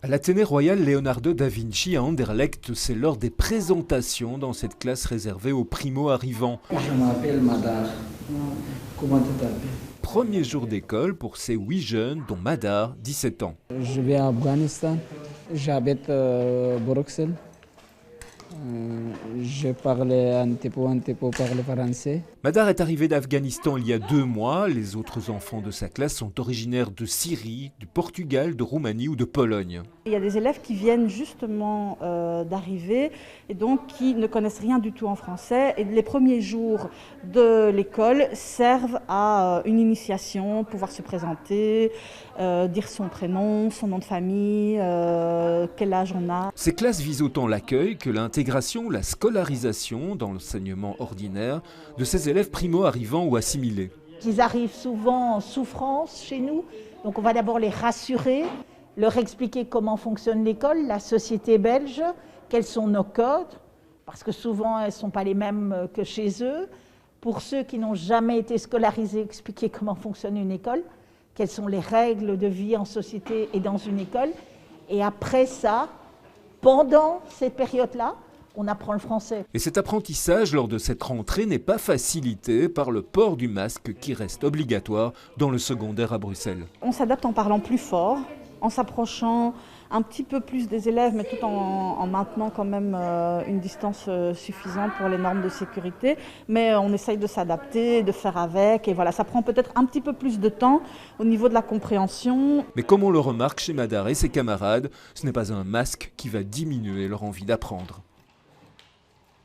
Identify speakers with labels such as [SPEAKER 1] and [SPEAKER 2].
[SPEAKER 1] À l'Athénée royal Leonardo da Vinci à Anderlecht, c'est l'heure des présentations dans cette classe réservée aux primo-arrivants.
[SPEAKER 2] Je m'appelle Madar. Comment tu t'appelles?
[SPEAKER 1] Premier jour d'école pour ces 8 jeunes, dont Madar, 17 ans.
[SPEAKER 3] Je vais à Afghanistan, j'habite Bruxelles. Je parle un petit peu parle français.
[SPEAKER 1] Madar est arrivé d'Afghanistan il y a 2 mois. Les autres enfants de sa classe sont originaires de Syrie, du Portugal, de Roumanie ou de Pologne.
[SPEAKER 4] Il y a des élèves qui viennent justement d'arriver et donc qui ne connaissent rien du tout en français. Et les premiers jours de l'école servent à une initiation, pouvoir se présenter, dire son prénom, son nom de famille, quel âge on a.
[SPEAKER 1] Ces classes visent autant l'accueil que l'intégration, la scolarisation dans l'enseignement ordinaire de ces élèves primo-arrivants ou assimilés.
[SPEAKER 5] Ils arrivent souvent en souffrance chez nous, donc on va d'abord les rassurer, leur expliquer comment fonctionne l'école, la société belge, quels sont nos codes, parce que souvent elles ne sont pas les mêmes que chez eux. Pour ceux qui n'ont jamais été scolarisés, expliquer comment fonctionne une école, quelles sont les règles de vie en société et dans une école. Et après ça, pendant cette période-là, on apprend le français.
[SPEAKER 1] Et cet apprentissage lors de cette rentrée n'est pas facilité par le port du masque qui reste obligatoire dans le secondaire à Bruxelles.
[SPEAKER 4] On s'adapte en parlant plus fort, en s'approchant un petit peu plus des élèves, mais tout en maintenant quand même une distance suffisante pour les normes de sécurité. Mais on essaye de s'adapter, de faire avec. Et voilà, ça prend peut-être un petit peu plus de temps au niveau de la compréhension.
[SPEAKER 1] Mais comme on le remarque chez Madar et ses camarades, ce n'est pas un masque qui va diminuer leur envie d'apprendre.